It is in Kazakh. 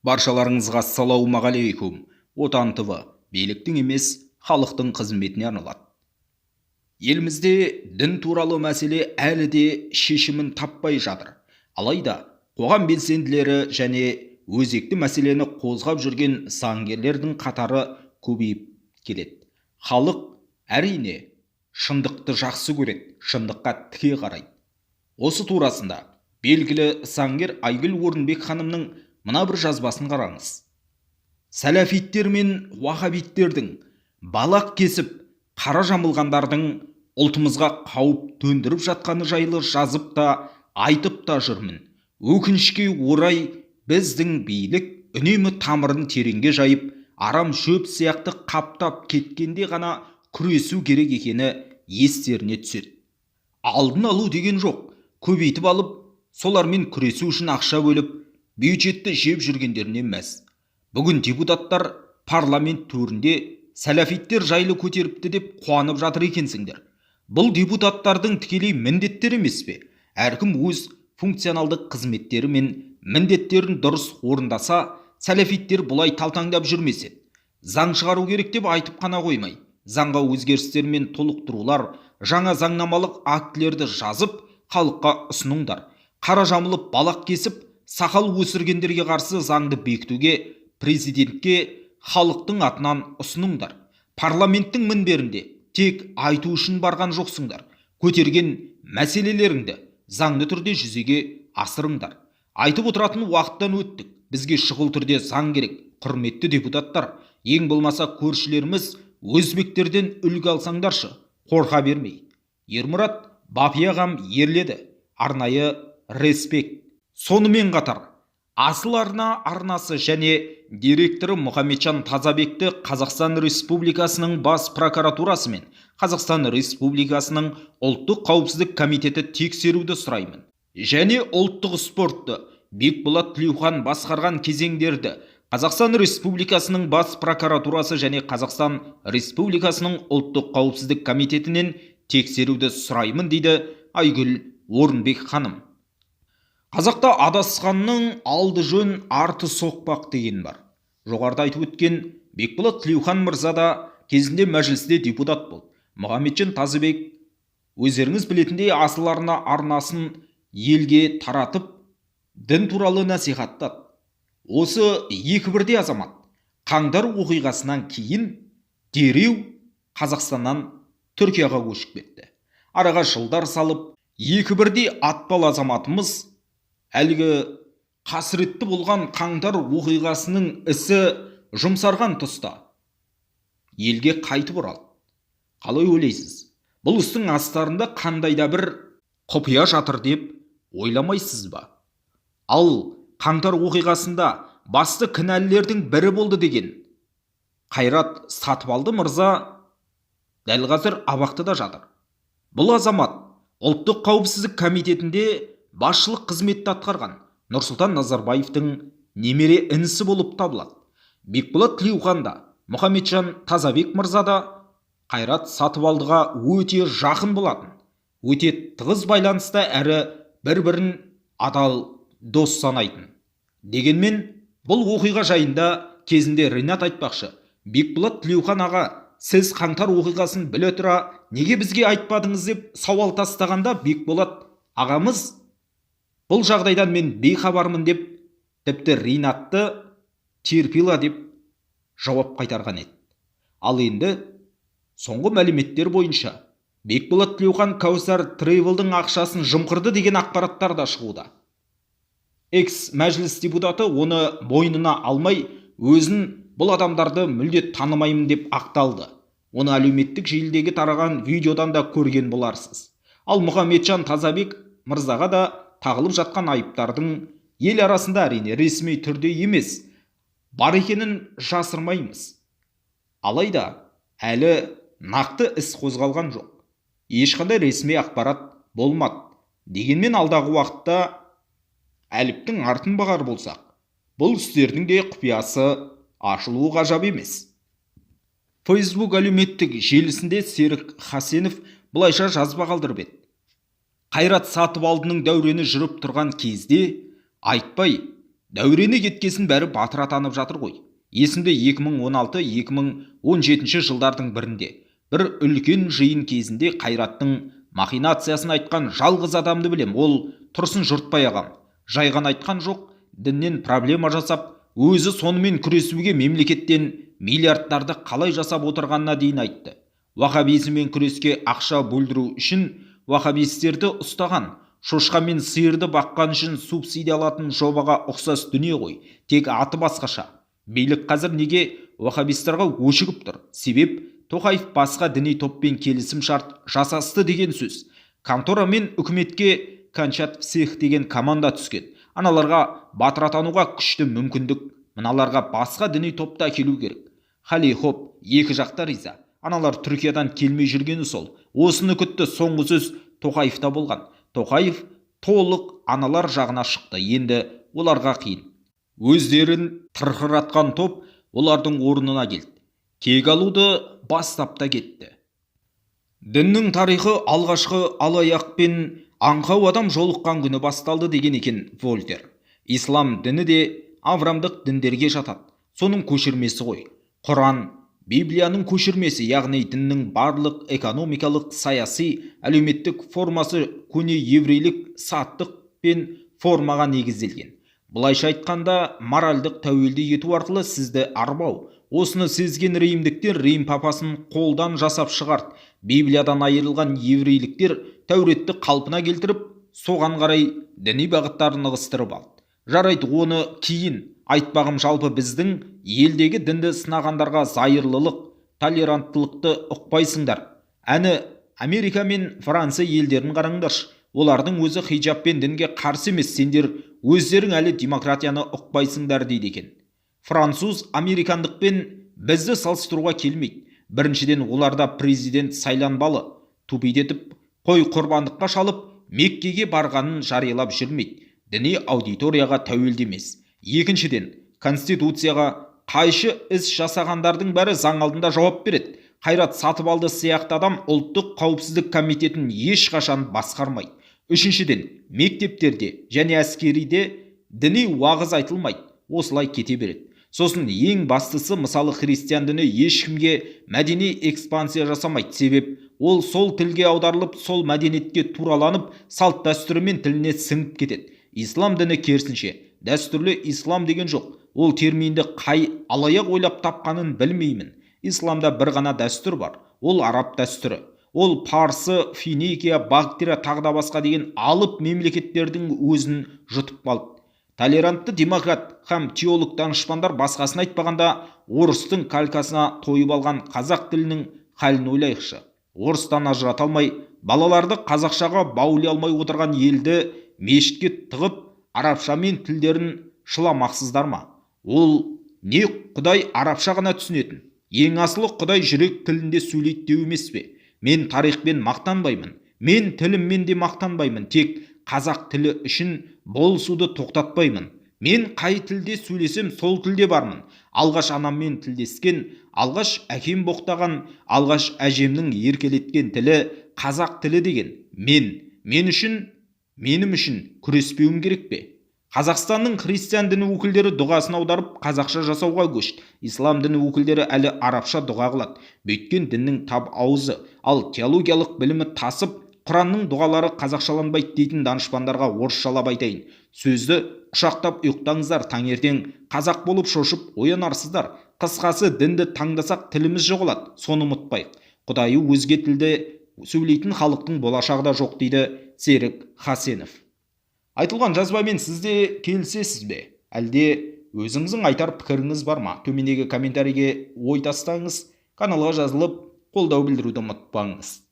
Баршаларыңызға ассалаумағалейкум. Отан ТВ биліктің емес, халықтың қызметіне арналады. Елімізде дін туралы мәселе әлі де шешімін таппай жатыр. Алайда қоғам белсенділері және өзекті мәселені қозғап жүрген заңгерлердің қатары көбейіп келеді. Халық әрине шындықты жақсы көреді, шындыққа тіке қарайды. Осы турасында белгілі заңгер Айгүл Орынбек ханымның мына бір жазбасын қараңыз. Сәләфиттер мен уахабиттердің балақ кесіп, қара жамылғандардың ұлтымызға қауіп төндіріп жатқаны жайлы жазып та, айтып та жүрмін. Өкінішке орай біздің билік үнемі тамырын тереңге жайып, арам шөп сияқты қаптап кеткенде ғана күресу керек екені естеріне түседі. Алдын алу деген жоқ, көбейтіп алып, солармен күресу үшін ақша бөліп, бюджетті жеп жүргендеріне мәз. Бүгін депутаттар парламент төрінде сәләфиттер жайлы көтеріпті деп қуанып жатыр екенсіңдер. Бұл депутаттардың тікелей міндеттері емес пе? Әркім өз функционалдық қызметтері мен міндеттерін дұрыс орындаса, сәләфиттер бұлай талтаңдап жүрмесе. Заң шығару керек деп айтып қана қоймай, заңға өзгерістер мен толықтырулар, жаңа заңнамалық актілерді жазып, халыққа ұсыныңдар. Қара жамылып балақ кесіп, сақал өсіргендерге қарсы заңды бекітуге президентке халықтың атынан ұсыныңдар. Парламенттің мінберінде тек айту үшін барған жоқсыңдар. Көтерген мәселелеріңді заңды түрде жүзеге асырыңдар. Айтып отыратын уақыттан өттік. Бізге шұғыл түрде заң керек. Құрметті депутаттар, ең болмаса көршілеріміз өзбектерден үлгі алсаңдаршы, қорқа бермей. Ермұрат Бапи ағам ерледі. Арнайы респект. Сонымен қатар Асыл арна арнасы және директоры Мұхамеджан Тазабекті Қазақстан Республикасының бас прокуратурасы мен Қазақстан Республикасының ұлттық қауіпсіздік комитеті тексеруді сұраймын. Және ұлттық спортты Бекболат Тілеухан басқарған кезеңдерді Қазақстан Республикасының бас прокуратурасы және Қазақстан Республикасының ұлттық қауіпсіздік комитетінен тексеруді сұраймын, дейді Айгүл Орынбек ханым. Қазақта адасқанның алды жөн, арты соқпақ деген бар. Жоғарыда айтып өткен Бекболат Тілеухан мырза да кезінде мәжілісте депутат болды. Мұхамеджан Тазабек өздеріңіз білетіндей Асыл арна арнасын елге таратып, дін туралы насихаттады. Осы екі бірдей азамат қаңтар оқиғасынан кейін дереу Қазақстаннан Түркияға көшіп кетті. Араға жылдар салып, екі бірдей атпал азаматымыз әлгі қасіретті болған қаңтар оқиғасының ісі жұмсарған тұста елге қайтып оралды. Қалай ойлайсыз? Бұл істің астарында қандай да бір құпия жатыр деп ойламайсыз ба? Ал қаңтар оқиғасында басты кінәлілердің бірі болды деген Қайрат Сатыбалды мырза дәл қазір абақтыда жатыр. Бұл азамат ұлттық қауіпсіздік комитетінде басшылық қызметті атқарған Нұрсұлтан Назарбаевтың немере інісі болып табылады. Бекболат Тілеухан да, Мұхамеджан Тазабек мырза да Қайрат Сатыбалдыға өте жақын болатын. Өте тығыз байланыста әрі бір-бірін адал дос санайтын. Дегенмен, бұл оқиға жайында кезінде Ринат айтпақшы, Бекболат Тілеухан аға, сіз қаңтар оқиғасын біле тұра неге бізге айтпадыңыз деп сауал тастағанда, Бекболат ағамыз бұл жағдайдан мен бейхабармын деп, тіпті Ринатты терпила деп жауап қайтарған еді. Ал енді соңғы мәліметтер бойынша Бекболат Тілеухан Кәусар Тревелдің ақшасын жымқырды деген ақпараттар да шығуда. Экс-мәжіліс депутаты оны мойнына алмай, өзін бұл адамдарды мүлде танымаймын деп ақталды. Оны әлеуметтік желідегі тараған видеодан да көрген боларсыз. Ал Мұхамеджан Тазабек мырзаға да тағылып жатқан айыптардың ел арасында әрине ресми түрде емес бар екенін жасырмаймыз. Алайда әлі нақты іс қозғалған жоқ. Ешқандай ресми ақпарат болмады. Дегенмен алдағы уақытта әліптің артын бағар болсақ, бұл істердің де құпиясы ашылуы ғажап емес. Facebook әлеуметтік желісінде Серік Хасенов бұлайша жазба қалдырып еді. Қайрат Сатыбалдының дәурені жүріп тұрған кезде айтпай Дәурені кеткесін бәрі батыр атанып жатыр ғой. Есімде 2016-2017 жылдардың бірінде бір үлкен жиын кезінде Қайраттың махинациясын айтқан жалғыз адамды білем, ол Тұрсын Жұртбай ағам. Жайған айтқан жоқ, діннен проблема жасап, өзі сонымен күресуге мемлекеттен миллиардтарды қалай жасап отырғанына дейін айтты. Уахабизммен күреске ақша бөлдіру үшін уахабистерді ұстаған, шошқа мен сиырды баққан үшін субсидия алатын жобаға ұқсас дүние ғой, тек аты басқаша. Билік қазір неге уахабистарға өшігіп тұр? Себеп Тоқаев басқа діни топпен келісім шарт жасасты деген сөз. Контора мен үкіметке кончат всех деген команда түскен. Аналарға батыр атануға күшті мүмкіндік, мыналарға басқа діни топта келу керек. Хали хоп, екі жақта риза. Аналар Түркиядан келмей жүргені сол. Осыны күтті, соңғы сөз Тоқаевта болған. Тоқаев толық аналар жағына шықты. Енді оларға қиын. Өздерін тырқыратқан топ олардың орнына келді. Кек алуды бастап та кетті. Діннің тарихы алғашқы алаяқ пен аңқау адам жолыққан күні басталды деген екен Вольтер. Ислам діні де аврамдық діндерге жатады. Соның көшірмесі ғой. Құран, Библияның көшірмесі, яғни діннің барлық экономикалық, саяси, әлеуметтік формасы көне еврейлік саттық пен формаға негізделген. Бұлайша айтқанда, моральдық тәуелді ету арқылы сізді арбау. Осыны сезген римдіктер Рим папасын қолдан жасап шығарды. Библиядан айырылған еврейліктер Тәуретті қалпына келтіріп, соған қарай діни бағыттарын ығыстырып алды. Жарайды, оны кейін айтпағым, жалпы біздің елдегі дінді сынағандарға зайырлылық, толеранттылықты ұқпайсыңдар. Әні Америка мен Франция елдерін қараңдаршы. Олардың өзі хиджаб пен дінге қарсы емес, сендер өздерің әлі демократияны ұқпайсыңдар дейді екен. Француз американдықпен бізді салыстыруға келмейді. Біріншіден, оларда президент сайланбалы, тупийтетіп, қой құрбандыққа шалып, Меккеге барғанын жариялап жүрмейді. Діни аудиторияға тәуелді емес. Екіншіден, конституцияға қайшы іс жасағандардың бәрі заң алдында жауап береді. Қайрат Сатыбалды сияқты адам ұлттық қауіпсіздік комитетін ешқашан басқармайды. Үшіншіден, мектептерде және әскериде діни уағыз айтылмайды. Осылай кете береді. Сосын ең бастысы, мысалы христиан діні ешкімге мәдени экспансия жасамайды. Себеп ол сол тілге аударылып, сол мәдениетке тураланып, салт дәстүрі мен тіліне сіңіп кетеді. Ислам діні керісінше, дәстүрлі ислам деген жоқ. Ол терминді қай алаяқ ойлап тапқанын білмеймін. Исламда бір ғана дәстүр бар. Ол араб дәстүрі. Ол Парсы, Финикия, Бактирия тағда басқа деген алып мемлекеттердің өзін жұтып қалды. Толерантты демократ һәм теолог данышпандар басқасын айтпағанда орыстың калькасына тойып алған қазақ тілінің халін ойлайықшы. Орыстан ажырата алмай, балаларды қазақшаға баули алмай отырған елді мешітке тығып, арабшамен тілдерін шыламақсыздар ма? Ол не Құдай арабша ғана түсінетін? Ең асылы Құдай жүрек тілінде сөйлейді деу емес пе? Мен тарихпен мақтанбаймын, мен тіліммен де мақтанбаймын, тек қазақ тілі үшін болысуды тоқтатпаймын. Мен қай тілде сөйлесем, сол тілде бармын. Алғаш анаммен тілдескен, алғаш әкем боқтаған, алғаш әжемнің еркелеткен тілі қазақ тілі деген. Менім үшін күреспеуім керек пе? Қазақстанның христиан діні өкілдері дұғасын аударып, қазақша жасауға көшті. Ислам діні өкілдері әлі арабша дұға қылады. Бөйткен діннің тап ауызы, ал теологиялық білімі тасып, Құранның дұғалары қазақшаланбайды дейтін данышпандарға орысшалап айтайын. Сөзді құшақтап ұйықтаңыздар, таңертең қазақ болып шошып оянарсыздар. Қысқасы, дінді таңдасақ тіліміз жоғалады, соны ұмытпайық. Құдайы өзге тілде сөйлейтін халықтың болашағында жоқ, дейді Серік Хасенов. Айтылған жазбамен сізде келісесіз бе? Әлде өзіңіздің айтар пікіріңіз бар ма? Төмендегі комментарийге ой тастаңыз, каналға жазылып, қолдау білдіруді ұмытпаңыз.